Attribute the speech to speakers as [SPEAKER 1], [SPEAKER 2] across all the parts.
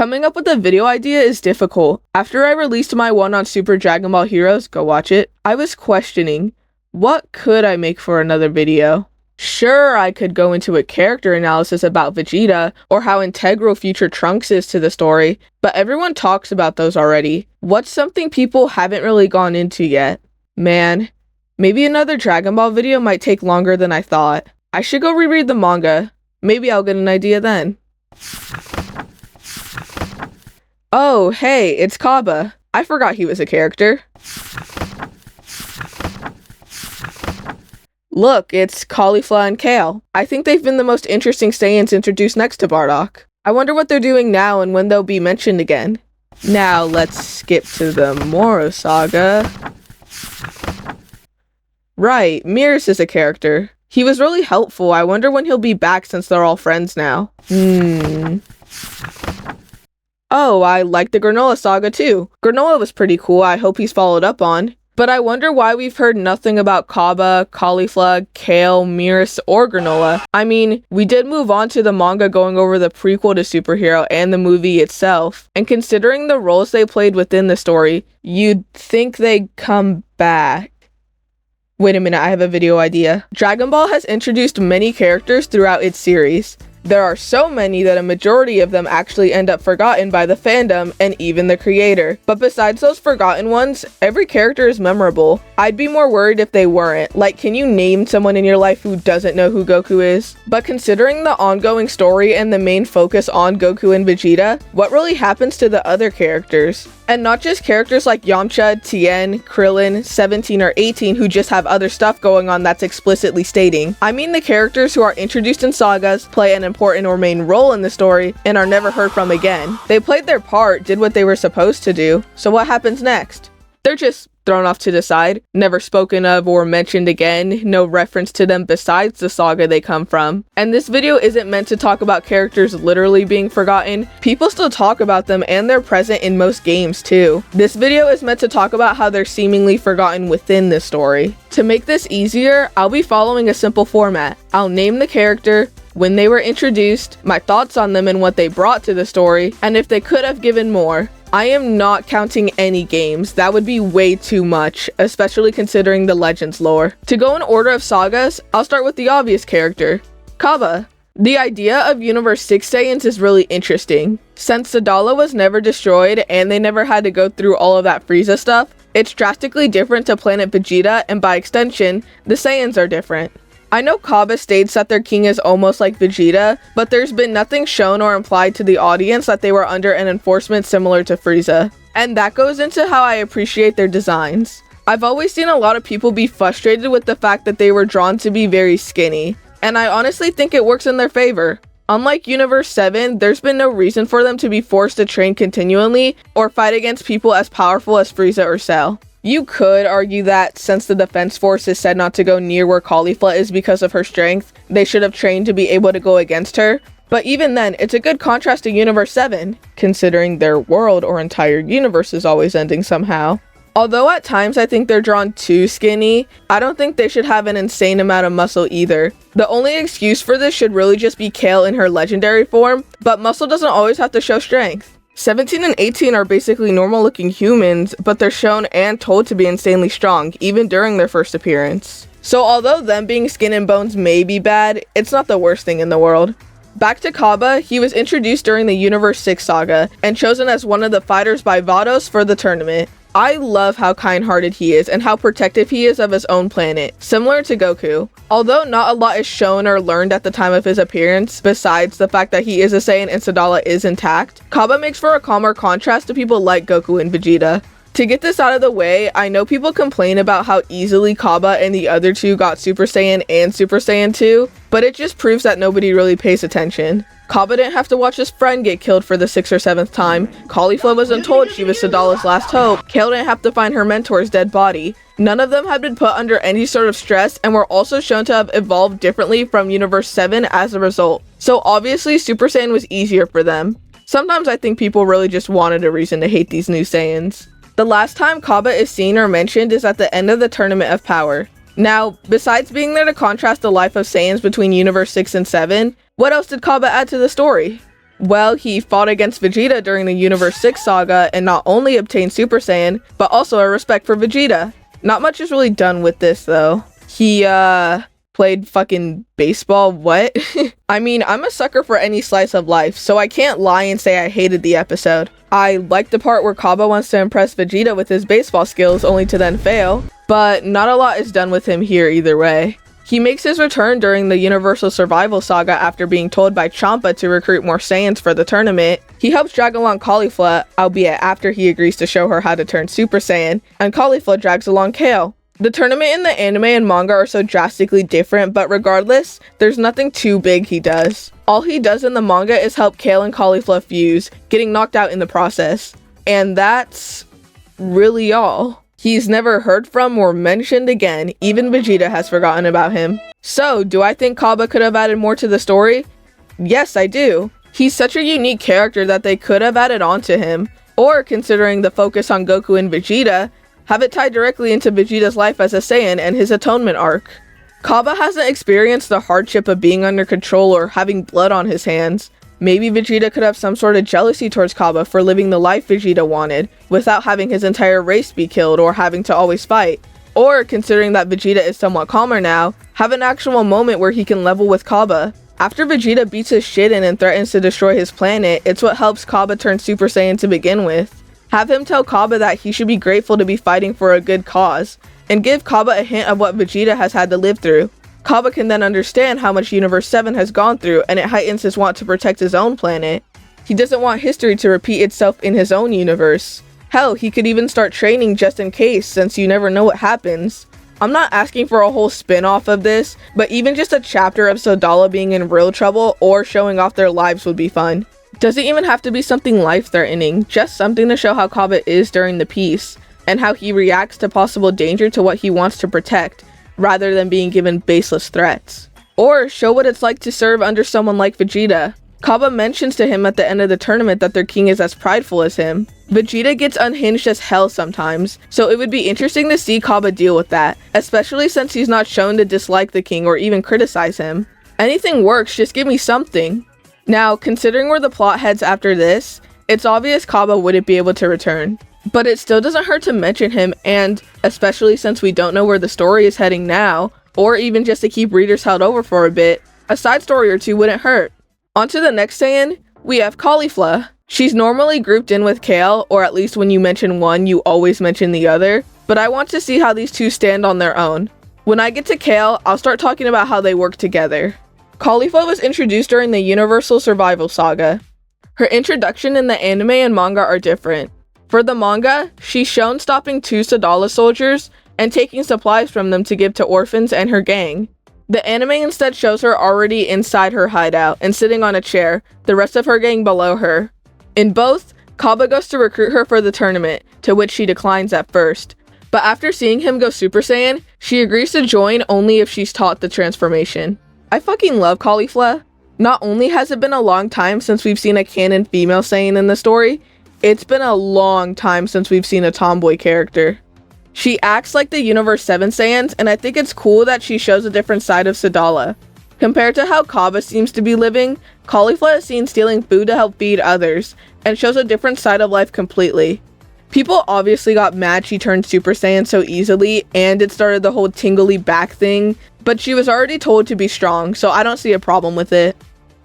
[SPEAKER 1] Coming up with a video idea is difficult. After I released my one on Super Dragon Ball Heroes, go watch it, I was questioning, what could I make for another video? Sure, I could go into a character analysis about Vegeta, or how integral future Trunks is to the story, but everyone talks about those already. What's something people haven't really gone into yet? Man, maybe another Dragon Ball video might take longer than I thought. I should go reread the manga. Maybe I'll get an idea then. Oh, hey, it's Kaba. I forgot he was a character. Look, it's Caulifla and Kale. I think they've been the most interesting Saiyans introduced next to Bardock. I wonder what they're doing now and when they'll be mentioned again. Now let's skip to the Moro Saga. Right, Meares is a character. He was really helpful. I wonder when he'll be back since they're all friends now. Oh, I like the Granola Saga too. Granola was pretty cool. I hope he's followed up on. But I wonder why we've heard nothing about Kaba, Caulifla, Kale, Meares, or Granola. I mean, we did move on to the manga going over the prequel to Superhero and the movie itself. And considering the roles they played within the story, you'd think they'd come back. Wait a minute, I have a video idea. Dragon Ball has introduced many characters throughout its series. There are so many that a majority of them actually end up forgotten by the fandom and even the creator. But besides those forgotten ones, every character is memorable. I'd be more worried if they weren't. Like, can you name someone in your life who doesn't know who Goku is? But considering the ongoing story and the main focus on Goku and Vegeta, what really happens to the other characters? And not just characters like Yamcha, Tien, Krillin, 17 or 18 who just have other stuff going on that's explicitly stating. I mean the characters who are introduced in sagas, play an important or main role in the story, and are never heard from again. They played their part, did what they were supposed to do, so what happens next? They're just thrown off to the side, never spoken of or mentioned again, no reference to them besides the saga they come from. And this video isn't meant to talk about characters literally being forgotten. People still talk about them and they're present in most games too. This video is meant to talk about how they're seemingly forgotten within this story. To make this easier, I'll be following a simple format. I'll name the character, when they were introduced, my thoughts on them and what they brought to the story, and if they could have given more. I am not counting any games, that would be way too much, especially considering the Legends lore. To go in order of sagas, I'll start with the obvious character, Kaba. The idea of Universe 6 Saiyans is really interesting. Since Sadala was never destroyed and they never had to go through all of that Frieza stuff, it's drastically different to planet Vegeta, and by extension, the Saiyans are different. I know Kaba states that their king is almost like Vegeta, but there's been nothing shown or implied to the audience that they were under an enforcement similar to Frieza. And that goes into how I appreciate their designs. I've always seen a lot of people be frustrated with the fact that they were drawn to be very skinny, and I honestly think it works in their favor. Unlike Universe 7, there's been no reason for them to be forced to train continually or fight against people as powerful as Frieza or Cell. You could argue that since the Defense Force is said not to go near where Caulifla is because of her strength, they should have trained to be able to go against her. But even then, it's a good contrast to Universe 7, considering their world or entire universe is always ending somehow. Although at times I think they're drawn too skinny, I don't think they should have an insane amount of muscle either. The only excuse for this should really just be Kale in her legendary form, but muscle doesn't always have to show strength. 17 and 18 are basically normal looking humans, but they're shown and told to be insanely strong, even during their first appearance. So although them being skin and bones may be bad, it's not the worst thing in the world. Back to Kaba, he was introduced during the Universe 6 saga, and chosen as one of the fighters by Vados for the tournament. I love how kind-hearted he is and how protective he is of his own planet, similar to Goku. Although not a lot is shown or learned at the time of his appearance, besides the fact that he is a Saiyan and Sadala is intact, Kaba makes for a calmer contrast to people like Goku and Vegeta. To get this out of the way, I know people complain about how easily Kaba and the other two got Super Saiyan and Super Saiyan 2, but it just proves that nobody really pays attention. Kaba didn't have to watch his friend get killed for the 6th or 7th time, Caulifla wasn't told she was Sadala's last hope, Kale didn't have to find her mentor's dead body. None of them had been put under any sort of stress and were also shown to have evolved differently from Universe 7 as a result. So obviously Super Saiyan was easier for them. Sometimes I think people really just wanted a reason to hate these new Saiyans. The last time Kaba is seen or mentioned is at the end of the Tournament of Power. Now, besides being there to contrast the life of Saiyans between Universe 6 and 7, what else did Kaba add to the story? Well, he fought against Vegeta during the Universe 6 saga and not only obtained Super Saiyan, but also a respect for Vegeta. Not much is really done with this though. He, played fucking baseball, what? I mean, I'm a sucker for any slice of life, so I can't lie and say I hated the episode. I liked the part where Kaba wants to impress Vegeta with his baseball skills only to then fail, but not a lot is done with him here either way. He makes his return during the Universal Survival Saga after being told by Champa to recruit more Saiyans for the tournament. He helps drag along Caulifla, albeit after he agrees to show her how to turn Super Saiyan, and Caulifla drags along Kale. The tournament in the anime and manga are so drastically different, but regardless, there's nothing too big he does. All he does in the manga is help Kale and Caulifla fuse, getting knocked out in the process. And that's really all. He's never heard from or mentioned again, even Vegeta has forgotten about him. So, do I think Kaba could have added more to the story? Yes, I do. He's such a unique character that they could have added on to him. Or, considering the focus on Goku and Vegeta, have it tied directly into Vegeta's life as a Saiyan and his atonement arc. Kaba hasn't experienced the hardship of being under control or having blood on his hands. Maybe Vegeta could have some sort of jealousy towards Kaba for living the life Vegeta wanted, without having his entire race be killed or having to always fight. Or, considering that Vegeta is somewhat calmer now, have an actual moment where he can level with Kaba. After Vegeta beats his shit in and threatens to destroy his planet, it's what helps Kaba turn Super Saiyan to begin with. Have him tell Kaba that he should be grateful to be fighting for a good cause, and give Kaba a hint of what Vegeta has had to live through. Kaba can then understand how much Universe 7 has gone through, and it heightens his want to protect his own planet. He doesn't want history to repeat itself in his own universe. Hell, he could even start training just in case, since you never know what happens. I'm not asking for a whole spin-off of this, but even just a chapter of Sodala being in real trouble or showing off their lives would be fun. Doesn't even have to be something life-threatening, just something to show how Kaba is during the piece, and how he reacts to possible danger to what he wants to protect, rather than being given baseless threats. Or show what it's like to serve under someone like Vegeta. Kaba mentions to him at the end of the tournament that their king is as prideful as him. Vegeta gets unhinged as hell sometimes, so it would be interesting to see Kaba deal with that, especially since he's not shown to dislike the king or even criticize him. Anything works, just give me something. Now, considering where the plot heads after this, it's obvious Kaba wouldn't be able to return. But it still doesn't hurt to mention him, and especially since we don't know where the story is heading now, or even just to keep readers held over for a bit, a side story or two wouldn't hurt. On to the next Saiyan, we have Caulifla. She's normally grouped in with Kale, or at least when you mention one, you always mention the other, but I want to see how these two stand on their own. When I get to Kale, I'll start talking about how they work together. Caulifla was introduced during the Universal Survival Saga. Her introduction in the anime and manga are different. For the manga, she's shown stopping 2 Sodala soldiers and taking supplies from them to give to orphans and her gang. The anime instead shows her already inside her hideout and sitting on a chair, the rest of her gang below her. In both, Kaba goes to recruit her for the tournament, to which she declines at first. But after seeing him go Super Saiyan, she agrees to join only if she's taught the transformation. I fucking love Caulifla. Not only has it been a long time since we've seen a canon female Saiyan in the story, it's been a long time since we've seen a tomboy character. She acts like the Universe 7 Saiyans, and I think it's cool that she shows a different side of Sodala. Compared to how Kaba seems to be living, Caulifla is seen stealing food to help feed others, and shows a different side of life completely. People obviously got mad she turned Super Saiyan so easily, and it started the whole tingly back thing, but she was already told to be strong, so I don't see a problem with it.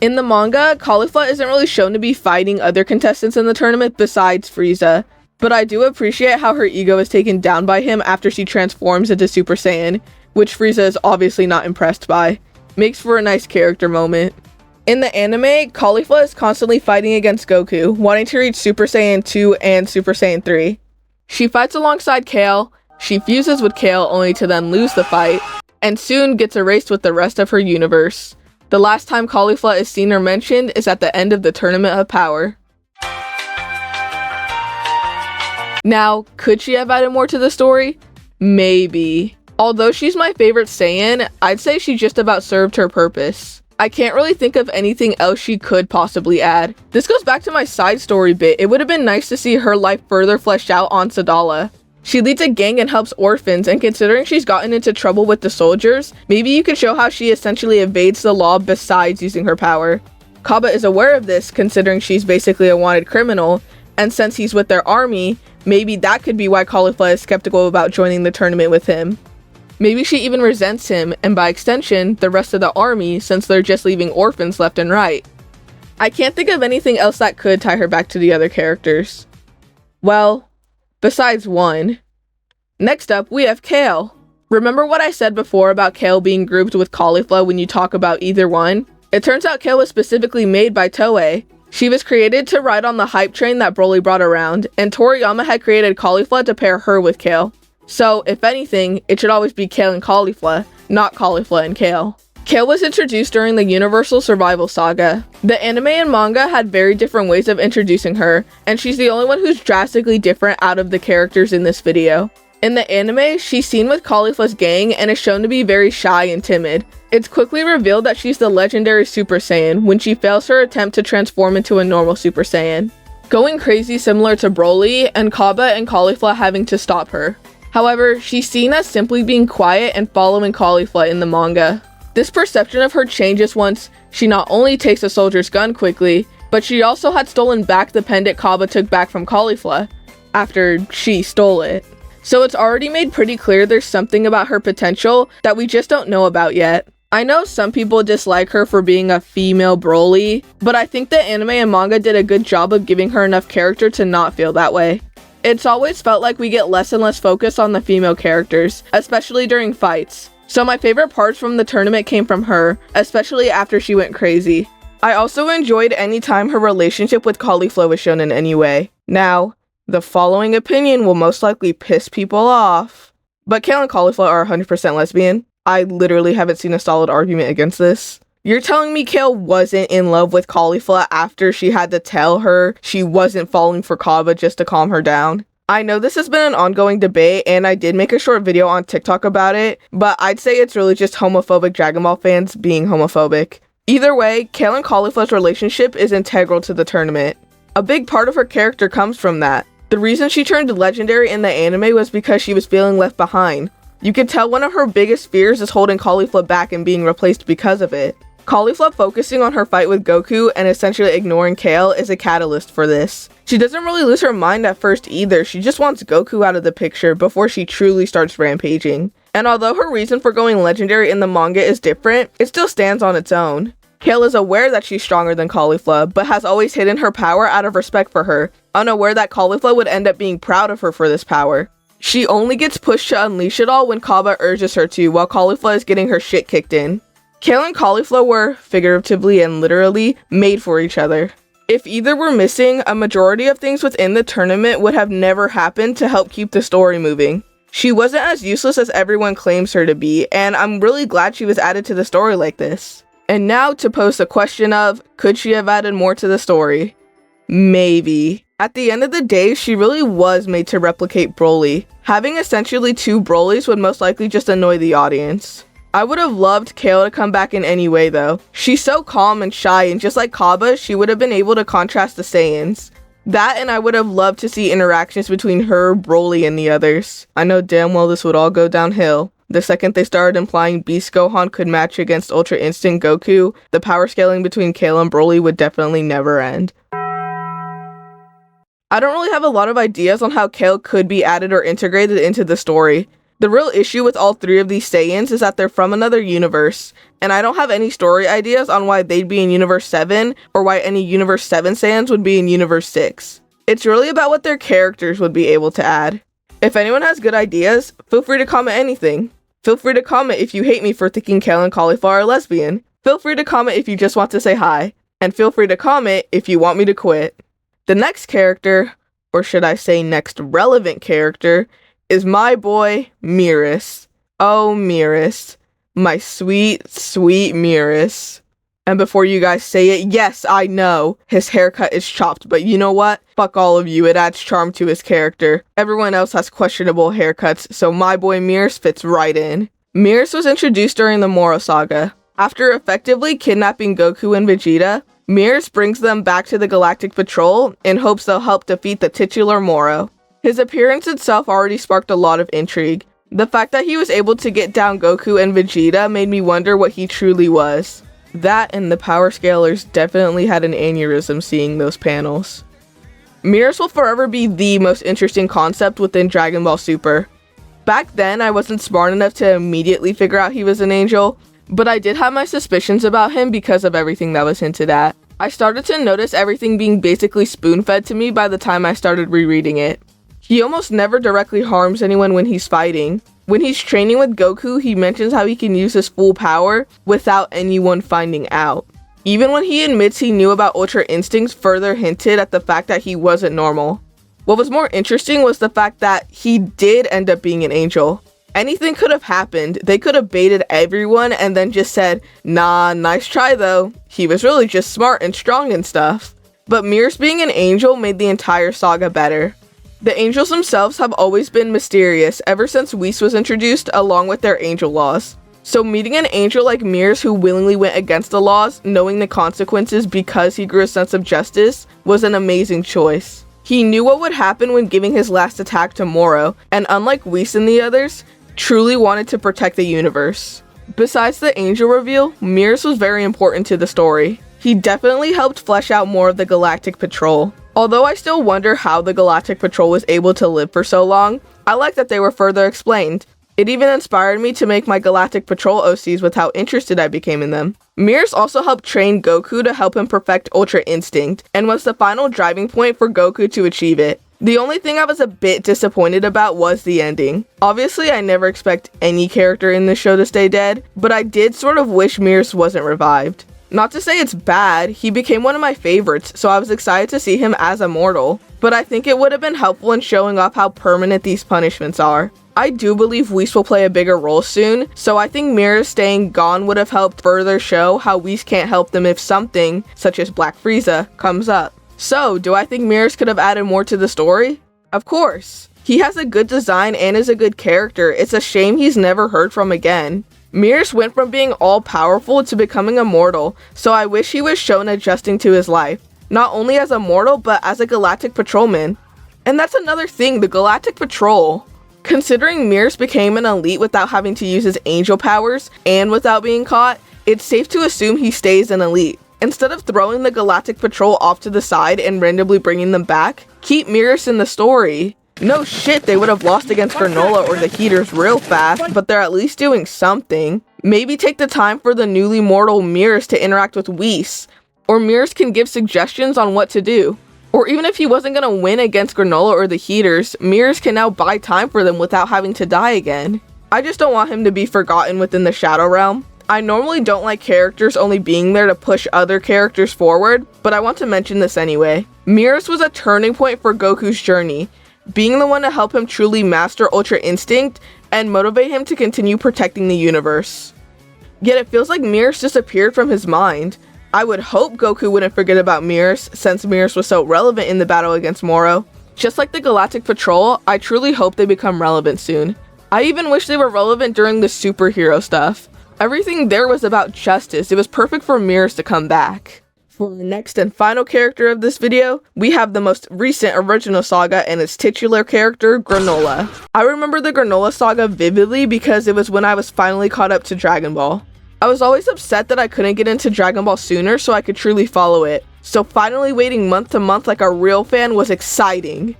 [SPEAKER 1] In the manga, Caulifla isn't really shown to be fighting other contestants in the tournament besides Frieza, but I do appreciate how her ego is taken down by him after she transforms into Super Saiyan, which Frieza is obviously not impressed by. Makes for a nice character moment. In the anime, Caulifla is constantly fighting against Goku, wanting to reach Super Saiyan 2 and Super Saiyan 3. She fights alongside Kale, she fuses with Kale only to then lose the fight, and soon gets erased with the rest of her universe. The last time Caulifla is seen or mentioned is at the end of the Tournament of Power. Now, could she have added more to the story? Maybe. Although she's my favorite Saiyan, I'd say she just about served her purpose. I can't really think of anything else she could possibly add. This goes back to my side story bit. It would have been nice to see her life further fleshed out on Sodala. She leads a gang and helps orphans, and considering she's gotten into trouble with the soldiers, maybe you could show how she essentially evades the law besides using her power. Kaba is aware of this, considering she's basically a wanted criminal, and since he's with their army, maybe that could be why Caulifla is skeptical about joining the tournament with him. Maybe she even resents him, and by extension, the rest of the army, since they're just leaving orphans left and right. I can't think of anything else that could tie her back to the other characters. Well, besides one. Next up, we have Kale. Remember what I said before about Kale being grouped with Caulifla when you talk about either one? It turns out Kale was specifically made by Toei. She was created to ride on the hype train that Broly brought around, and Toriyama had created Caulifla to pair her with Kale. So, if anything, it should always be Kale and Caulifla, not Caulifla and Kale. Kale was introduced during the Universal Survival Saga. The anime and manga had very different ways of introducing her, and she's the only one who's drastically different out of the characters in this video. In the anime, she's seen with Caulifla's gang and is shown to be very shy and timid. It's quickly revealed that she's the legendary Super Saiyan when she fails her attempt to transform into a normal Super Saiyan, going crazy similar to Broly, and Kaba and Caulifla having to stop her. However, she's seen as simply being quiet and following Caulifla in the manga. This perception of her changes once she not only takes a soldier's gun quickly, but she also had stolen back the pendant Kaba took back from Caulifla after she stole it. So it's already made pretty clear there's something about her potential that we just don't know about yet. I know some people dislike her for being a female Broly, but I think the anime and manga did a good job of giving her enough character to not feel that way. It's always felt like we get less and less focus on the female characters, especially during fights. So my favorite parts from the tournament came from her, especially after she went crazy. I also enjoyed any time her relationship with Caulifla was shown in any way. Now, the following opinion will most likely piss people off, but Kale and Caulifla are 100% lesbian. I literally haven't seen a solid argument against this. You're telling me Kale wasn't in love with Caulifla after she had to tell her she wasn't falling for Kaba just to calm her down? I know this has been an ongoing debate, and I did make a short video on TikTok about it, but I'd say it's really just homophobic Dragon Ball fans being homophobic. Either way, Kale and Caulifla's relationship is integral to the tournament. A big part of her character comes from that. The reason she turned legendary in the anime was because she was feeling left behind. You could tell one of her biggest fears is holding Caulifla back and being replaced because of it. Caulifla focusing on her fight with Goku and essentially ignoring Kale is a catalyst for this. She doesn't really lose her mind at first either, she just wants Goku out of the picture before she truly starts rampaging. And although her reason for going legendary in the manga is different, it still stands on its own. Kale is aware that she's stronger than Caulifla, but has always hidden her power out of respect for her, unaware that Caulifla would end up being proud of her for this power. She only gets pushed to unleash it all when Kaba urges her to, while Caulifla is getting her shit kicked in. Kale and Caulifla were, figuratively and literally, made for each other. If either were missing, a majority of things within the tournament would have never happened to help keep the story moving. She wasn't as useless as everyone claims her to be, and I'm really glad she was added to the story like this. And now to pose the question of, could she have added more to the story? Maybe. At the end of the day, she really was made to replicate Broly. Having essentially two Brolys would most likely just annoy the audience. I would have loved Kale to come back in any way though. She's so calm and shy, and just like Kaba, she would have been able to contrast the Saiyans. That, and I would have loved to see interactions between her, Broly, and the others. I know damn well this would all go downhill. The second they started implying Beast Gohan could match against Ultra Instinct Goku, the power scaling between Kale and Broly would definitely never end. I don't really have a lot of ideas on how Kale could be added or integrated into the story. The real issue with all three of these Saiyans is that they're from another universe, and I don't have any story ideas on why they'd be in Universe 7, or why any Universe 7 Saiyans would be in Universe 6. It's really about what their characters would be able to add. If anyone has good ideas, feel free to comment anything. Feel free to comment if you hate me for thinking Kale and Caulifla are lesbian. Feel free to comment if you just want to say hi. And feel free to comment if you want me to quit. The next character, or should I say next relevant character, is my boy, Miras. Oh, Miras. My sweet, sweet Miras. And before you guys say it, yes, I know, his haircut is chopped, but you know what? Fuck all of you, it adds charm to his character. Everyone else has questionable haircuts, so my boy Miras fits right in. Miras was introduced during the Moro Saga. After effectively kidnapping Goku and Vegeta, Miras brings them back to the Galactic Patrol in hopes they'll help defeat the titular Moro. His appearance itself already sparked a lot of intrigue. The fact that he was able to get down Goku and Vegeta made me wonder what he truly was. That and the power scalers definitely had an aneurysm seeing those panels. Mirrors will forever be the most interesting concept within Dragon Ball Super. Back then, I wasn't smart enough to immediately figure out he was an angel, but I did have my suspicions about him because of everything that was hinted at. I started to notice everything being basically spoon-fed to me by the time I started rereading it. He almost never directly harms anyone when he's fighting. When he's training with Goku, he mentions how he can use his full power without anyone finding out. Even when he admits he knew about Ultra Instincts, further hinted at the fact that he wasn't normal. What was more interesting was the fact that he did end up being an angel. Anything could have happened. They could have baited everyone and then just said, "Nah, nice try though. He was really just smart and strong and stuff." But Mirrors being an angel made the entire saga better. The angels themselves have always been mysterious ever since Whis was introduced, along with their angel laws. So meeting an angel like Mirrors who willingly went against the laws, knowing the consequences because he grew a sense of justice, was an amazing choice. He knew what would happen when giving his last attack to Moro, and unlike Whis and the others, truly wanted to protect the universe. Besides the angel reveal, Mirrors was very important to the story. He definitely helped flesh out more of the Galactic Patrol. Although I still wonder how the Galactic Patrol was able to live for so long, I like that they were further explained. It even inspired me to make my Galactic Patrol OCs with how interested I became in them. Mirrors also helped train Goku to help him perfect Ultra Instinct, and was the final driving point for Goku to achieve it. The only thing I was a bit disappointed about was the ending. Obviously, I never expect any character in this show to stay dead, but I did sort of wish Mirrors wasn't revived. Not to say it's bad, he became one of my favorites, so I was excited to see him as immortal, but I think it would have been helpful in showing off how permanent these punishments are. I do believe Whis will play a bigger role soon, so I think Mirrors staying gone would have helped further show how Whis can't help them if something, such as Black Frieza, comes up. So, do I think Mirrors could have added more to the story? Of course. He has a good design and is a good character. It's a shame he's never heard from again. Mirrors went from being all-powerful to becoming immortal, so I wish he was shown adjusting to his life. Not only as a mortal, but as a Galactic Patrolman. And that's another thing, the Galactic Patrol. Considering Mirrors became an elite without having to use his angel powers, and without being caught, it's safe to assume he stays an elite. Instead of throwing the Galactic Patrol off to the side and randomly bringing them back, keep Mirrors in the story. No shit, they would have lost against Granola or the Heaters real fast, but they're at least doing something. Maybe take the time for the newly mortal Mirrors to interact with Whis, or Mirrors can give suggestions on what to do. Or even if he wasn't gonna win against Granola or the Heaters, Mirrors can now buy time for them without having to die again. I just don't want him to be forgotten within the Shadow Realm. I normally don't like characters only being there to push other characters forward, but I want to mention this anyway. Mirrors was a turning point for Goku's journey, being the one to help him truly master Ultra Instinct and motivate him to continue protecting the universe. Yet it feels like Mirrors disappeared from his mind. I would hope Goku wouldn't forget about Mirrors, since Mirrors was so relevant in the battle against Moro. Just like the Galactic Patrol, I truly hope they become relevant soon. I even wish they were relevant during the superhero stuff. Everything there was about justice. It was perfect for Mirrors to come back. For the next and final character of this video, we have the most recent original saga and its titular character, Granola. I remember the Granola saga vividly because it was when I was finally caught up to Dragon Ball. I was always upset that I couldn't get into Dragon Ball sooner so I could truly follow it. So finally waiting month to month like a real fan was exciting.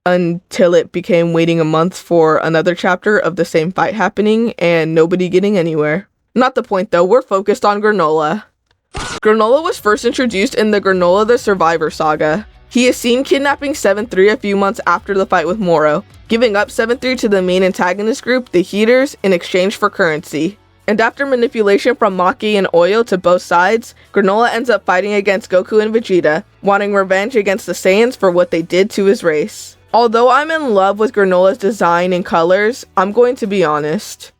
[SPEAKER 1] Until it became waiting a month for another chapter of the same fight happening and nobody getting anywhere. Not the point though, we're focused on Granola. Granola was first introduced in the Granola the Survivor saga. He is seen kidnapping 7-3 a few months after the fight with Moro, giving up 7-3 to the main antagonist group, the Heaters, in exchange for currency. And after manipulation from Maki and Oil to both sides, Granola ends up fighting against Goku and Vegeta, wanting revenge against the Saiyans for what they did to his race. Although I'm in love with Granola's design and colors, I'm going to be honest.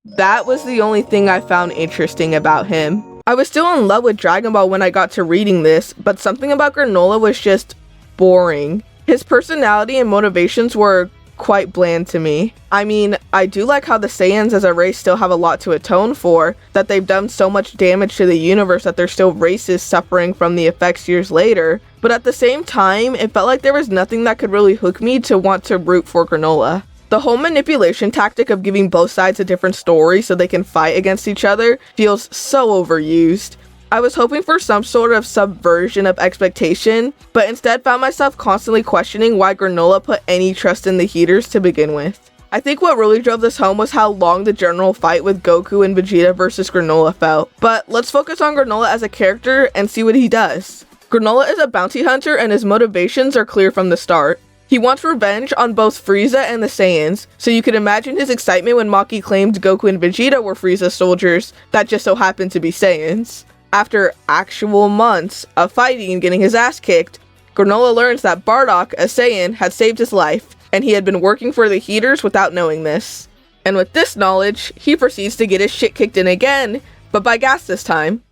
[SPEAKER 1] That was the only thing I found interesting about him. I was still in love with Dragon Ball when I got to reading this, but something about Granola was just boring. His personality and motivations were quite bland to me. I mean, I do like how the Saiyans as a race still have a lot to atone for, that they've done so much damage to the universe that they're still races suffering from the effects years later, but at the same time, it felt like there was nothing that could really hook me to want to root for Granola. The whole manipulation tactic of giving both sides a different story so they can fight against each other feels so overused. I was hoping for some sort of subversion of expectation, but instead found myself constantly questioning why Granola put any trust in the heaters to begin with. I think what really drove this home was how long the general fight with Goku and Vegeta versus Granola felt. But let's focus on Granola as a character and see what he does. Granola is a bounty hunter and his motivations are clear from the start. He wants revenge on both Frieza and the Saiyans, so you can imagine his excitement when Maki claimed Goku and Vegeta were Frieza soldiers that just so happened to be Saiyans. After actual months of fighting and getting his ass kicked, Granola learns that Bardock, a Saiyan, had saved his life, and he had been working for the heaters without knowing this. And with this knowledge, he proceeds to get his shit kicked in again, but by gas this time.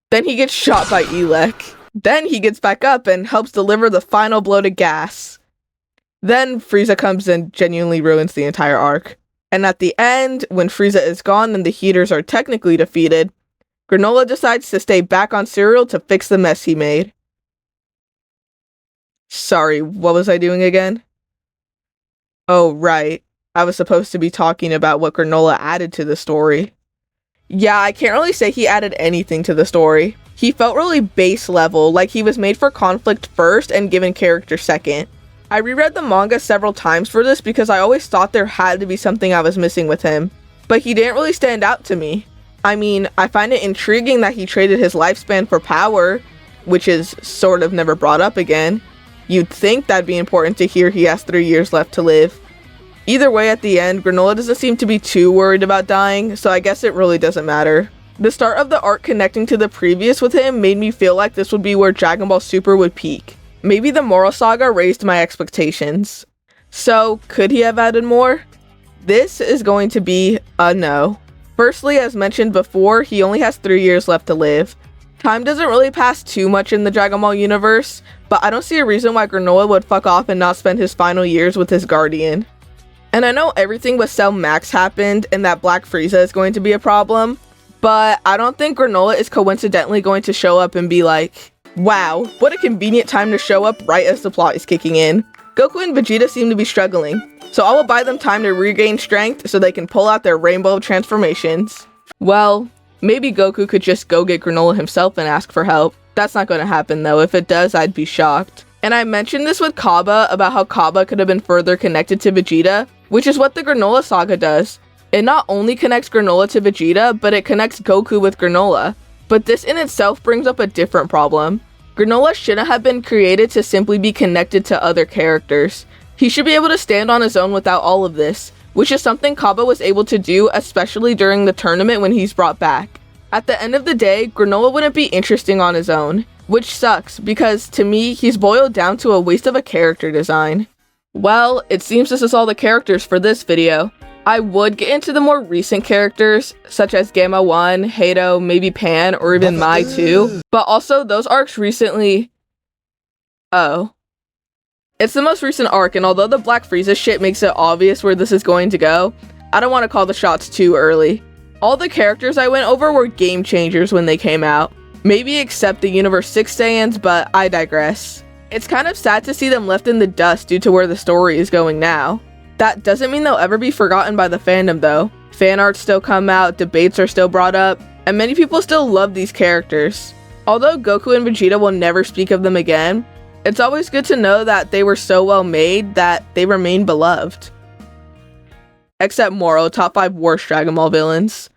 [SPEAKER 1] Then he gets shot by Elec. Then he gets back up and helps deliver the final blow to Gas. Then Frieza comes and genuinely ruins the entire arc. And at the end, when Frieza is gone and the heaters are technically defeated, Granola decides to stay back on Cereal to fix the mess he made. Sorry, what was I doing again? Oh, right. I was supposed to be talking about what Granola added to the story. Yeah, I can't really say he added anything to the story. He felt really base level, like he was made for conflict first and given character second. I reread the manga several times for this because I always thought there had to be something I was missing with him, but he didn't really stand out to me. I mean, I find it intriguing that he traded his lifespan for power, which is sort of never brought up again. You'd think that'd be important to hear he has 3 years left to live. Either way, at the end, Granola doesn't seem to be too worried about dying, so I guess it really doesn't matter. The start of the arc connecting to the previous with him made me feel like this would be where Dragon Ball Super would peak. Maybe the Moral Saga raised my expectations. So, could he have added more? This is going to be a no. Firstly, as mentioned before, he only has 3 years left to live. Time doesn't really pass too much in the Dragon Ball universe, but I don't see a reason why Granola would fuck off and not spend his final years with his guardian. And I know everything with Cell Max happened and that Black Frieza is going to be a problem, but I don't think Granola is coincidentally going to show up and be like, wow, what a convenient time to show up right as the plot is kicking in. Goku and Vegeta seem to be struggling, so I will buy them time to regain strength so they can pull out their rainbow transformations. Well, maybe Goku could just go get Granola himself and ask for help. That's not going to happen though. If it does, I'd be shocked. And I mentioned this with Kaba about how Kaba could have been further connected to Vegeta, which is what the Granola Saga does. It not only connects Granola to Vegeta, but it connects Goku with Granola. But this in itself brings up a different problem. Granola shouldn't have been created to simply be connected to other characters. He should be able to stand on his own without all of this, which is something Kaba was able to do, especially during the tournament when he's brought back. At the end of the day, Granola wouldn't be interesting on his own, which sucks because to me, he's boiled down to a waste of a character design. Well, it seems this is all the characters for this video. I would get into the more recent characters, such as Gamma 1, Hato, maybe Pan, or even Mai too, but also those arcs recently... Oh. It's the most recent arc, and although the Black Frieza shit makes it obvious where this is going to go, I don't want to call the shots too early. All the characters I went over were game changers when they came out. Maybe except the Universe 6 Saiyans, but I digress. It's kind of sad to see them left in the dust due to where the story is going now. That doesn't mean they'll ever be forgotten by the fandom though. Fan arts still come out, debates are still brought up, and many people still love these characters. Although Goku and Vegeta will never speak of them again, it's always good to know that they were so well made that they remain beloved. Except Moro, top 5 worst Dragon Ball villains.